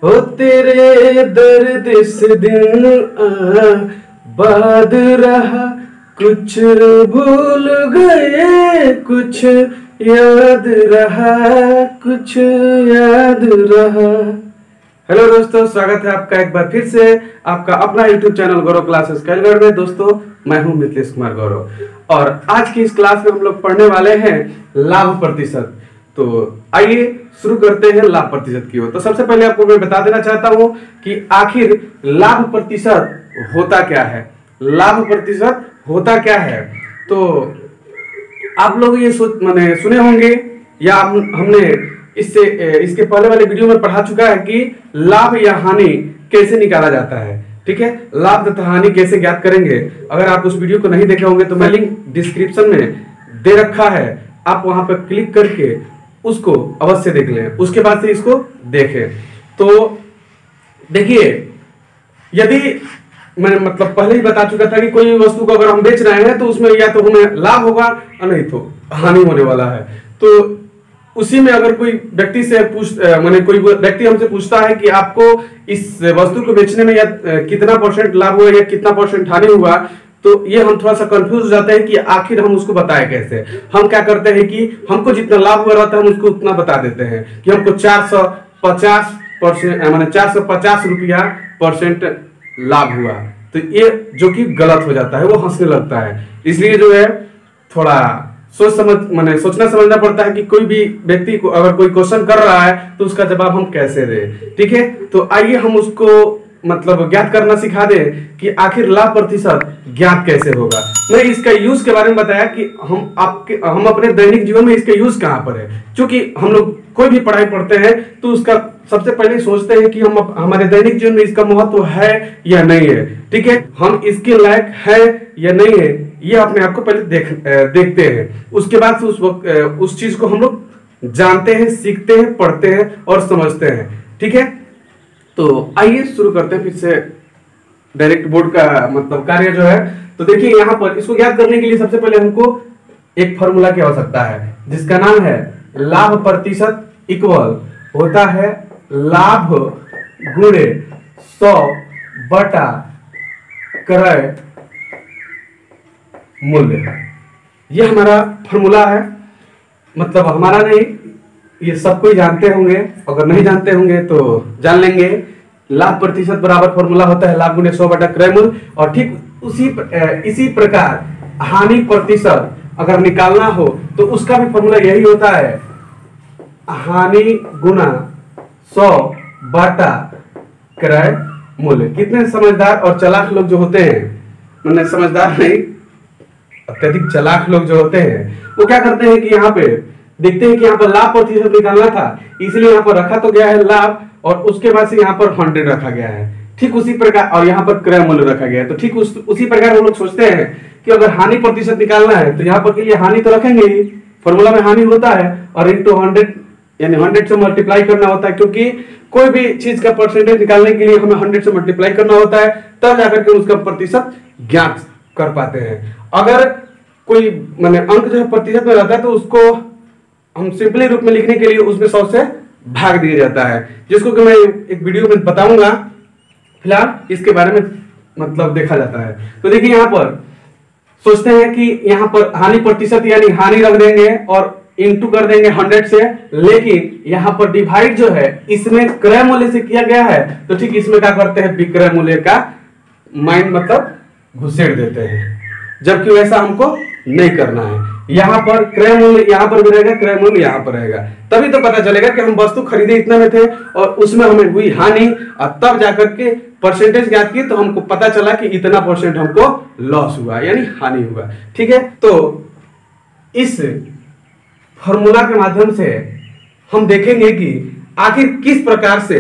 हो तेरे दर्द से दिल बाद रहा, कुछ भूल गए कुछ याद रहा, कुछ याद रहा। हेलो दोस्तों, स्वागत है आपका एक बार फिर से आपका अपना YouTube चैनल गौरव क्लासेस कैलगढ़ में। दोस्तों मैं हूं मिथिलेश कुमार गौरव और आज की इस क्लास में हम लोग पढ़ने वाले हैं लाभ प्रतिशत। तो आइए शुरू करते हैं लाभ प्रतिशत की ओर। तो सबसे पहले आपको मैं बता देना चाहता हूं कि आखिर लाभ प्रतिशत होता क्या है। लाभ प्रतिशत होता क्या है तो आप लोग ये सुने होंगे या हमने इसके पहले वाले वीडियो में पढ़ा चुका है कि लाभ या हानि कैसे निकाला जाता है। ठीक है, लाभ तथा हानि कैसे ज्ञात करेंगे। अगर आप उस वीडियो को नहीं देखे होंगे तो मैं लिंक डिस्क्रिप्शन में दे रखा है, आप वहां पर क्लिक करके उसको अवश्य देख लें, उसके बाद से इसको देखें। तो देखिए, यदि मैं पहले ही बता चुका था कि कोई वस्तु को अगर हम बेच रहे हैं तो उसमें या तो हमें लाभ होगा और नहीं तो हानि होने वाला है। तो उसी में अगर कोई व्यक्ति से कोई व्यक्ति हमसे पूछता है कि आपको इस वस्तु को बेचने में या कितना परसेंट लाभ हुआ या कितना परसेंट हानि हुआ, तो ये हम थोड़ा सा कंफ्यूज हो जाते हैं कि आखिर हम उसको बताएं कैसे। हम क्या करते हैं कि हमको जितना लाभ हुआ रहता है हम उसको उतना बता देते हैं कि हमको 450 रुपया परसेंट लाभ हुआ। तो ये जो कि गलत हो जाता है, वो हंसने लगता है। इसलिए जो है थोड़ा सोचना समझना पड़ता है कि कोई भी व्यक्ति को अगर कोई क्वेश्चन कर रहा है तो उसका जवाब हम कैसे दें। ठीक है, तो आइए हम उसको ज्ञात करना सिखा दे कि आखिर लाभ प्रतिशत ज्ञात कैसे होगा। मैं इसका यूज के बारे में बताया कि हम अपने दैनिक जीवन में इसका यूज कहां पर है। क्योंकि हम लोग कोई भी पढ़ाई पढ़ते हैं तो उसका सबसे पहले सोचते हैं कि हम हमारे दैनिक जीवन में इसका महत्व है या नहीं है। ठीक है, हम इसके लायक है या नहीं है, ये अपने आप को पहले देखते हैं। उसके बाद से उस चीज को हम लोग जानते हैं, सीखते हैं, पढ़ते हैं और समझते हैं। ठीक है, तो आइए शुरू करते हैं फिर से डायरेक्ट बोर्ड का कार्य जो है। तो देखिए, यहाँ पर इसको ज्ञात करने के लिए सबसे पहले हमको एक फॉर्मूला की आवश्यकता है जिसका नाम है लाभ प्रतिशत इक्वल होता है लाभ गुणे 100 बटा क्रय मूल्य। ये हमारा फॉर्मूला है। हमारा नहीं, ये सबको ही जानते होंगे, अगर नहीं जानते होंगे तो जान लेंगे। लाभ प्रतिशत बराबर फॉर्मूला होता है लाभ गुणे 100 बटा क्रय मूल्य। और ठीक इसी प्रकार हानि प्रतिशत अगर निकालना हो तो उसका भी फॉर्मूला यही होता है, हानि गुना 100 बटा क्रय मूल्य। कितने समझदार और चालाक लोग जो होते हैं, समझदार नहीं, अत्यधिक चालाक लोग जो होते हैं, वो क्या करते हैं कि यहाँ पे देखते हैं कि यहाँ पर लाभ प्रतिशत निकालना था, इसलिए यहाँ पर रखा तो गया है लाभ और उसके बाद से यहाँ पर 100 रखा गया है। ठीक उसी प्रकार, और यहाँ पर क्रय मूल्य रखा गया है। तो ठीक उसी प्रकार हम लोग सोचते हैं कि अगर हानि प्रतिशत निकालना है तो यहाँ पर के लिए हानि तो रखेंगे ही, फॉर्मूला में हानि होता है, और इंटू 100 यानी 100 से मल्टीप्लाई करना होता है। क्योंकि कोई भी चीज का परसेंटेज निकालने के लिए हमें 100 से मल्टीप्लाई करना होता है, तब जाकर के उसका प्रतिशत ज्ञात कर पाते हैं। अगर कोई अंक जो है प्रतिशत में रहता है तो उसको हम सिंपली रूप में लिखने के लिए उसमें 100 से भाग दिया जाता है, जिसको कि मैं एक वीडियो में बताऊंगा। फिलहाल इसके बारे में देखा जाता है। तो देखिए, यहाँ पर सोचते हैं कि यहाँ पर हानि प्रतिशत यानी हानि रख देंगे और इंटू कर देंगे 100 से, लेकिन यहाँ पर डिवाइड जो है इसमें क्रय मूल्य से किया गया है। तो ठीक इसमें क्या करते हैं, विक्रय मूल्य का घुसेड़ देते हैं, जबकि वैसा हमको नहीं करना है। यहाँ पर क्रय मूल्य यहाँ पर भी रहेगा, क्रय मूल्य यहाँ पर रहेगा, तभी तो पता चलेगा कि हम वस्तु खरीदे इतने में थे और उसमें हमें हुई हानि, और तब जाकर के परसेंटेज ज्ञात की तो हमको पता चला कि इतना परसेंट हमको लॉस हुआ यानी हानि हुआ। ठीक है, तो इस फॉर्मूला के माध्यम से हम देखेंगे कि आखिर किस प्रकार से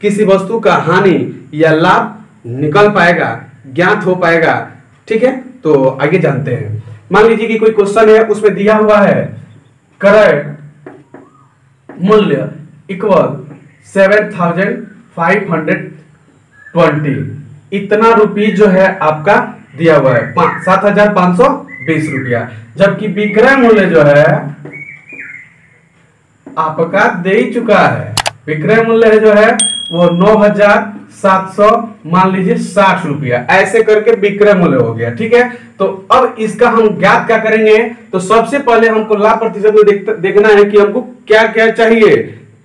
किसी वस्तु का हानि या लाभ निकल पाएगा, ज्ञात हो पाएगा। ठीक है, तो आगे जानते हैं। मान लीजिए कि कोई क्वेश्चन है, उसमें दिया हुआ है क्रय मूल्य इक्वल 7520, इतना रुपये जो है आपका दिया हुआ है 7520 रुपया, जबकि विक्रय मूल्य जो है आपका दे ही चुका है। विक्रय मूल्य जो है वो 9,700 मान लीजिए 60 रुपया, ऐसे करके विक्रय मूल्य हो गया। ठीक है, तो अब इसका हम ज्ञात क्या करेंगे, तो सबसे पहले हमको लाभ प्रतिशत में देखना है कि हमको क्या क्या चाहिए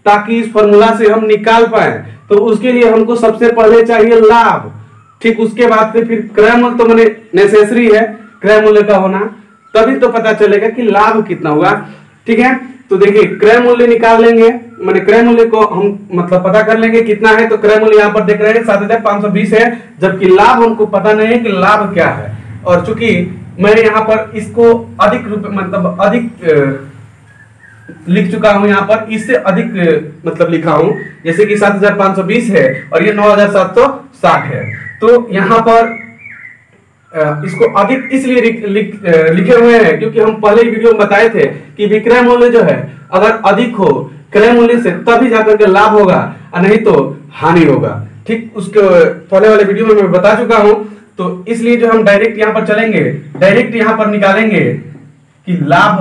ताकि इस फॉर्मूला से हम निकाल पाए। तो उसके लिए हमको सबसे पहले चाहिए लाभ, ठीक, उसके बाद से फिर क्रय मूल्य तो मैंने नेसेसरी है क्रय मूल्य का होना, तभी तो पता चलेगा कि लाभ कितना हुआ। ठीक है, तो देखिए क्रय मूल्य निकाल लेंगे, मैंने क्रय मूल्य को हम मतलब पता कर लेंगे कितना है। तो क्रय मूल्य यहाँ पर देख रहे हैं 7,520 है, जबकि लाभ हमको पता नहीं है कि लाभ क्या है। और चूंकि मैंने यहाँ पर इसको अधिक रूप मतलब अधिक लिख चुका हूं, यहाँ पर इससे अधिक मतलब लिखा हूं, जैसे कि 7,520 है और ये 9,760 है। तो यहाँ पर इसको अधिक इसलिए लिखे हुए हैं क्योंकि हम पहले ही वीडियो में बताए थे कि विक्रय मूल्य जो है अगर अधिक हो क्रय मूल्य से तभी जाकर के लाभ होगा और नहीं तो हानि होगा। ठीक, उसके पहले वाले वीडियो में मैं बता चुका हूं। तो इसलिए जो हम डायरेक्ट यहाँ पर चलेंगे, डायरेक्ट यहाँ पर निकालेंगे कि लाभ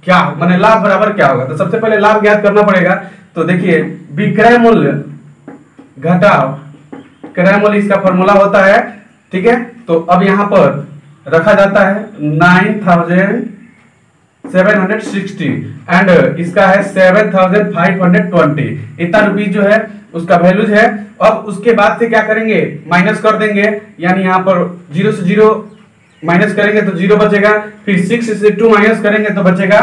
क्या, माने लाभ बराबर क्या होगा। तो सबसे पहले लाभ ज्ञात करना पड़ेगा। तो देखिए विक्रय मूल्य घटाव क्रय मूल्य, इसका फॉर्मूला होता है। ठीक है, तो अब यहाँ पर रखा जाता है 9,760 एंड इसका है 7,520, इतना रुपीज जो है उसका वैल्यूज है। अब उसके बाद से क्या करेंगे, माइनस कर देंगे, यानी यहाँ पर 0 से 0 माइनस करेंगे तो 0 बचेगा, फिर 6 से 2 माइनस करेंगे तो बचेगा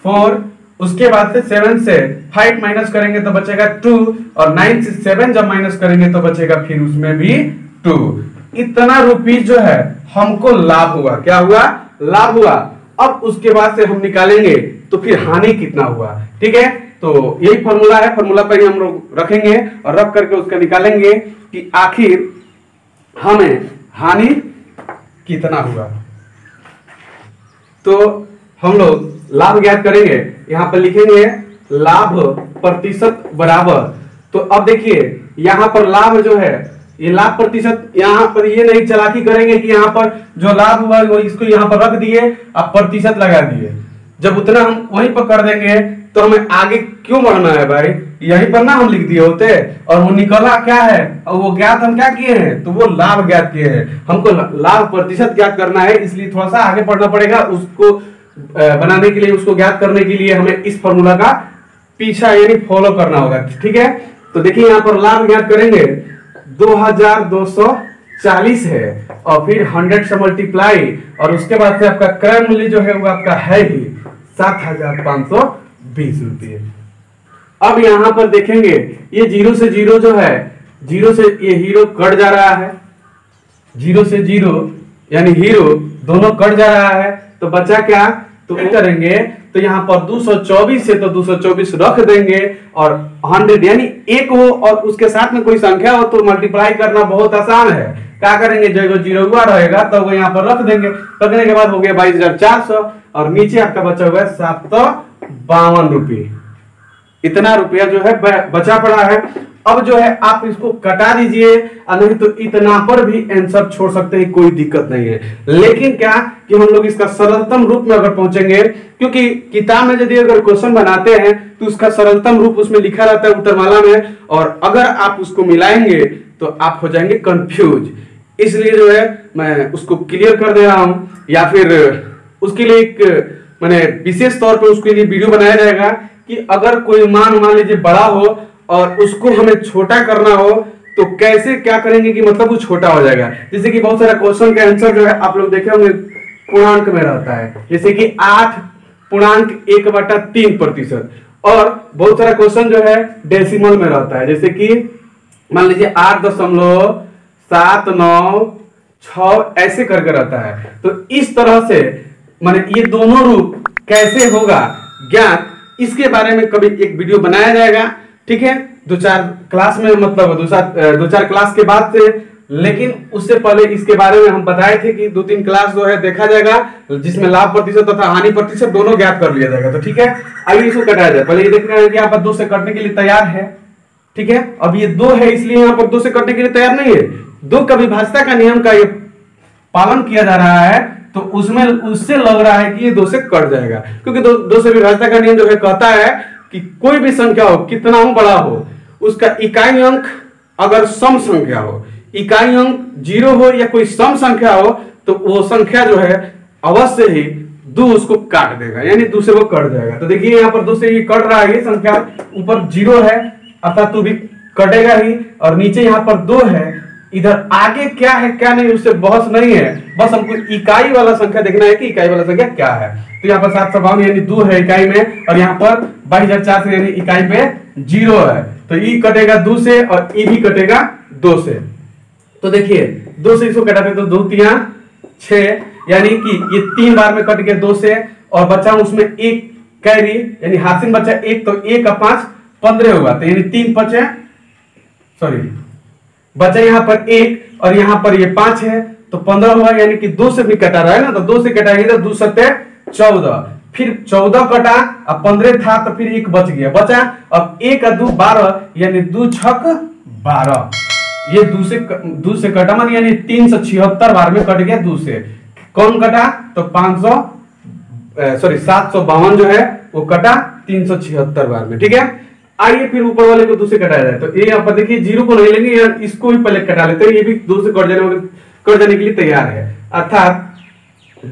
4, उसके बाद से 7 से 5 माइनस करेंगे तो बचेगा 2 और 9 से 7 जब माइनस करेंगे तो बचेगा फिर उसमें भी 2। इतना रुपीज जो है हमको लाभ हुआ। क्या हुआ, लाभ हुआ। अब उसके बाद से हम निकालेंगे तो फिर हानि कितना हुआ। ठीक है, तो यही फॉर्मूला है, फॉर्मूला पर ही हम लोग रखेंगे और रख करके उसका निकालेंगे कि आखिर हमें हानि कितना हुआ। तो हम लोग लाभ ज्ञात करेंगे, यहां पर लिखेंगे लाभ प्रतिशत बराबर। तो अब देखिए यहां पर लाभ जो है ये लाभ प्रतिशत, यहाँ पर ये नहीं चालाकी करेंगे कि यहाँ पर जो लाभ हुआ वो इसको यहाँ पर रख दिए अब प्रतिशत लगा दिए। जब उतना हम वहीं पर कर देंगे तो हमें आगे क्यों बढ़ना है भाई, यहीं पर ना हम लिख दिए होते। और वो निकला क्या है, और वो ज्ञात हम क्या किए हैं, तो वो लाभ ज्ञात किए हैं। हमको लाभ प्रतिशत ज्ञात करना है, इसलिए थोड़ा सा आगे बढ़ना पड़ेगा। उसको बनाने के लिए, उसको ज्ञात करने के लिए हमें इस फॉर्मूला का पीछा यानी फॉलो करना होगा। ठीक है, तो देखिए यहाँ पर लाभ ज्ञात करेंगे 2,240 है और फिर 100 से मल्टीप्लाई और उसके बाद से आपका क्रय मूल्य जो है वो आपका है ही 7,520 रुपये। अब यहां पर देखेंगे ये 0 से 0 जो है, 0 से ये हीरो कट जा रहा है, 0 से 0 यानी हीरो दोनों कट जा रहा है, तो बचा क्या, तो करेंगे तो यहाँ पर 224 से तो 224 रख देंगे और 100 यानी एक हो और उसके साथ में कोई संख्या हो तो मल्टीप्लाई करना बहुत आसान है। क्या करेंगे, जो 0 हुआ रहेगा तो वो यहाँ पर रख देंगे, रखने के बाद हो गया 22,400 और नीचे आपका बचा हुआ है 752 रुपये। इतना रुपया जो है बचा पड़ा है। अब जो है आप इसको कटा दीजिए और नहीं तो इतना पर भी आंसर छोड़ सकते हैं, कोई दिक्कत नहीं है। लेकिन क्या कि हम लोग इसका सरलतम रूप में अगर पहुंचेंगे, क्योंकि किताब में यदि अगर क्वेश्चन बनाते हैं तो उसका सरलतम रूप उसमें लिखा रहता है उत्तरमाला में, और अगर आप उसको मिलाएंगे तो आप हो जाएंगे कंफ्यूज। इसलिए जो है मैं उसको क्लियर कर दे रहा हूं, या फिर उसके लिए एक मैंने विशेष तौर पर उसके लिए वीडियो बनाया जाएगा कि अगर कोई मान लीजिए बड़ा हो और उसको हमें छोटा करना हो तो कैसे क्या करेंगे कि मतलब वो छोटा हो जाएगा। जैसे कि बहुत सारा क्वेश्चन का आंसर जो है आप लोग देखे होंगे पूर्णांक में रहता है, जैसे कि 8.1/3%, और बहुत सारा क्वेश्चन जो है डेसिमल में रहता है, जैसे कि मान लीजिए 8.796 ऐसे करके रहता है। तो इस तरह से माने ये दोनों रूप कैसे होगा ज्ञात, इसके बारे में कभी एक वीडियो बनाया जाएगा। ठीक है, 2-4 क्लास में, मतलब 2-4 क्लास के बाद से, लेकिन उससे पहले इसके बारे में हम बताए थे कि 2-3 क्लास जो है देखा जाएगा जिसमें लाभ प्रतिशत तथा हानि प्रतिशत दोनों ज्ञात कर लिया जाएगा। तो ठीक है, आइए इसको कटाया जाए। पहले ये देखना है कि यहाँ पर 2 से कटने के लिए तैयार है। ठीक है, अब ये 2 है इसलिए यहाँ पर 2 से कटने के लिए तैयार नहीं है। 2 का विभाज्यता का नियम का ये पालन किया जा रहा है, तो उसमें उससे लग रहा है कि ये 2 से कट जाएगा, क्योंकि 2 से विभाज्यता का नियम जो है कहता है कि कोई भी संख्या हो, कितना हो बड़ा हो, उसका इकाई अंक अगर सम संख्या हो, इकाई अंक 0 हो या कोई सम संख्या हो, तो वो संख्या जो है अवश्य ही 2 उसको काट देगा, यानी 2 से वो कट जाएगा। तो देखिए यहाँ पर 2 से ये कट रहा है, ये संख्या ऊपर 0 है अर्थात 2 भी कटेगा ही, और नीचे यहाँ पर 2 है। इधर आगे क्या है क्या नहीं उससे बहस नहीं है, बस हमको इकाई वाला संख्या देखना है कि इकाई वाला संख्या क्या है। तो यहाँ पर 752 यानी 2 है इकाई में, और यहाँ पर 22,400 यानी इकाई पे 0 है। तो ई कटेगा 2 से और ई भी कटेगा 2 से। तो देखिए 2 से इसको कटाते तो 2 3 6, यानी कि ये 3 बार में कट गया 2 से, और बचा उसमें 1 कैरी यानी हासिल बचा 1, तो 1 का 5 15 हुआ, तो यानी 3 5 सॉरी बचा यहाँ पर 1 और यहाँ पर ये 5 है तो 15 हुआ, यानी कि 2 से भी कटा रहा है ना, तो 2 से कटाएंगे तो 2 7 14, फिर 14 कटा, अब 15 था तो फिर 1 बच गया, बचा अब 1 का 2 12, यानी 2 6 12, ये 2 से कटा मान यानी 376 बार में कट गया 2 से। कौन कटा तो 752 जो है वो कटा 376 बार में, ठीक है। आइए फिर ऊपर वाले को 2 से कटाया जाए, तो ये यहाँ पर देखिए 0 को नहीं लेंगे, इसको भी पहले कटा लेते हैं, ये भी 2 से कट जाने के लिए तैयार है, अर्थात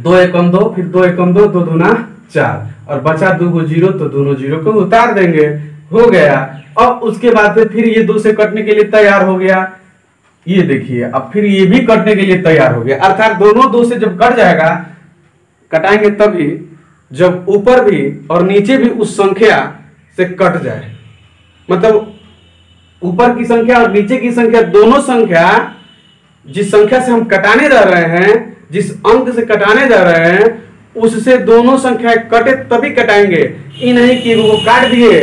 2 एकम 2, फिर 2 एकम 2, 2 दूना 4, और बचा 2 को 0, तो दोनों 0 को उतार देंगे, हो गया। अब उसके बाद फिर ये 2 से कटने के लिए तैयार हो गया, ये देखिए अब फिर ये भी कटने के लिए तैयार हो गया, अर्थात दोनों 2 से जब कट जाएगा, कटाएंगे तभी जब ऊपर भी और नीचे भी उस संख्या से कट जाए, मतलब ऊपर की संख्या और नीचे की संख्या दोनों संख्या जिस संख्या से हम कटाने जा रहे हैं, जिस अंक से कटाने जा रहे हैं, उससे दोनों संख्या कटे तभी कटाएंगे, ये नहीं कि वो काट दिए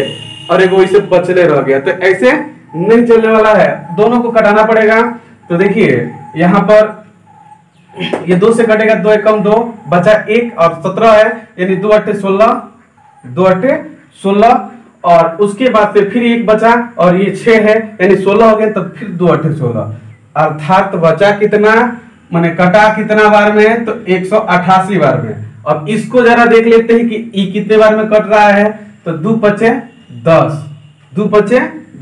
और एगो इसे बचले रह गया, तो ऐसे नहीं चलने वाला है, दोनों को कटाना पड़ेगा। तो देखिए यहाँ पर ये 2 से कटेगा, 2 एकम 2, बचा 1 और 17 है, यानी 2 8 16, 2 8 16, और उसके बाद से फिर 1 बचा और ये 6 है, यानी 16 हो गया, तब फिर 2 8 16, अर्थात बचा कितना माने कटा कितना बार में, तो 188 बार में। अब इसको जरा देख लेते हैं कि ई कितने बार में कट रहा है, तो 2 5 10, 2 5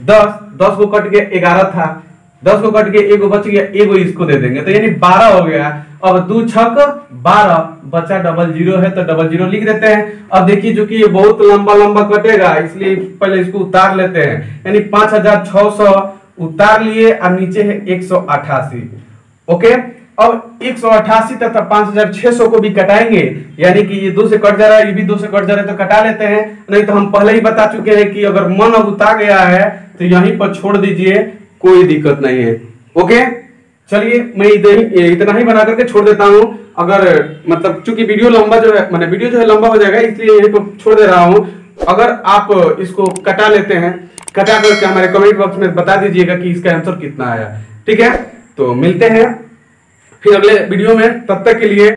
10, 10 को कट गया 11 था, 10 को कट गया एगो बच गया, एगो इसको दे देंगे, तो यानी 12 हो गया। अब 2 6 12, बचा 00 है तो 00 लिख देते हैं। अब देखिए जो कि ये बहुत लंबा लंबा कटेगा, इसलिए पहले इसको उतार लेते हैं, यानी 5600 उतार लिए, और नीचे है 188, ओके। अब 188 तथा 5600 को भी कटाएंगे, यानी कि ये 2 से कट जा रहा है, ये भी 2 से कट जा रहा है, तो कटा लेते हैं, नहीं तो हम पहले ही बता चुके हैं कि अगर मन अब उता गया है तो यहीं पर छोड़ दीजिए, कोई दिक्कत नहीं है, ओके। चलिए मैं इतना ही बना करके छोड़ देता हूं, अगर मतलब चूंकि वीडियो लंबा जो है, माने वीडियो जो है लंबा हो जाएगा, इसलिए यहीं पर छोड़ दे रहा हूं। अगर आप इसको कटा लेते हैं, कटा करके हमारे कमेंट बॉक्स में बता दीजिएगा कि इसका आंसर कितना आया, ठीक है। तो मिलते हैं फिर अगले वीडियो में, तब तक के लिए